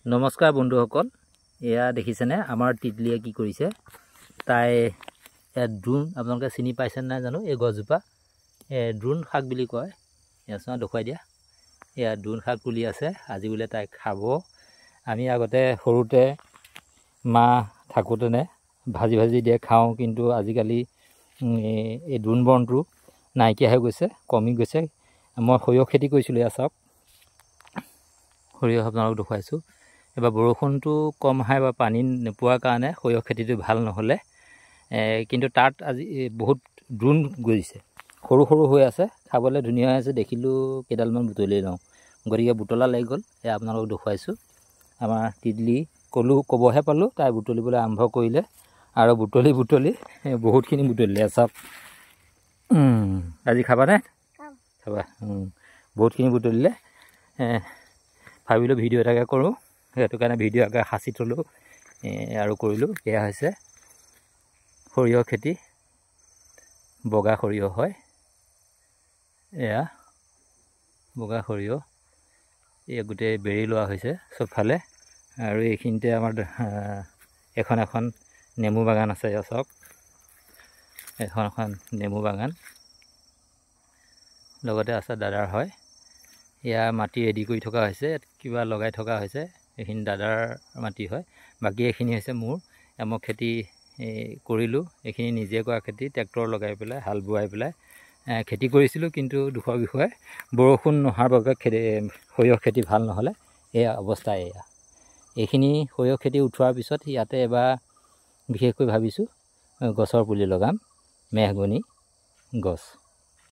নমস্কাৰ বন্ধুসকল, এয়া দেখিছেনে আমাৰ তিতলিয়ে কি কৰিছে। তাই ড্ৰোন আপোনালোকে চিনি পাইছেনে নাই জানো। এই গছজোপা ড্ৰোন শাক বুলি কয়। এয়া চোৱা, দেখুৱাই দিয়া। এয়া ড্ৰোন শাক তুলি আছে। আজি বোলে তাই খাব। আমি আগতে সৰুতে মা থাকোঁতেনে ভাজি ভাজি দিয়ে খাওঁ, কিন্তু আজিকালি এই ড্ৰোন বনটো নাইকিয়া হৈ গৈছে, কমি গৈছে। মই সৰিয়হ খেতি কৰিছিলোঁ। এয়া চাওক, সৰিয়হ আপোনালোকক দেখুৱাইছোঁ। এবাৰ বৰষুণটো কম হয় বা পানী নোপোৱাৰ কাৰণে সৰিয়হ খেতিটো ভাল নহ'লে, কিন্তু তাত আজি বহুত ড্ৰোন গজিছে, সৰু সৰু হৈ আছে, খাবলৈ ধুনীয়া হৈ আছে। দেখিলোঁ কেইডালমান বুটলি লওঁ, গতিকে বুটলা লাগি গ'ল। এয়া আপোনালোকক দেখুৱাইছোঁ। আমাৰ তিতলি ক'বহে পালোঁ, তাই বুটলিবলৈ আৰম্ভ কৰিলে আৰু বুটলি বহুতখিনি বুটলিলে। চাওক, আজি খাবানে? খাবা। বহুতখিনি বুটলিলে। ভাবিলোঁ ভিডিঅ' এটাকে কৰোঁ, সেইটো কাৰণে ভিডিঅ' এটাকে সাঁচি থ'লোঁ আৰু কৰিলোঁ। এয়া হৈছে সৰিয়হ খেতি, বগা সৰিয়হ হয়। এয়া বগা সৰিয়হ, এয়া গোটেই বেৰি লোৱা হৈছে চবফালে। আৰু এইখিনিতে আমাৰ এখন নেমু বাগান আছে। এয়া চাওক, এখন নেমু বাগান, লগতে আছে দাদাৰ হয়। এয়া মাটি ৰেডি কৰি থকা হৈছে, কিবা লগাই থকা হৈছে। এইখিনি দাদাৰ মাটি হয়, বাকী এইখিনি হৈছে মোৰ। মই খেতি কৰিলোঁ, এইখিনি নিজে কৰা খেতি। ট্ৰেক্টৰ লগাই পেলাই, হাল বোৱাই পেলাই খেতি কৰিছিলোঁ, কিন্তু দুখৰ বিষয়ে বৰষুণ নোহোৱাৰ বাবে সৰিয়হ খেতি ভাল নহ'লে এয়া অৱস্থা। এইখিনি সৰিয়হ খেতি উঠোৱাৰ পিছত ইয়াতে এবাৰ বিশেষকৈ ভাবিছোঁ গছৰ পুলি লগাম, মেহগনি গছ।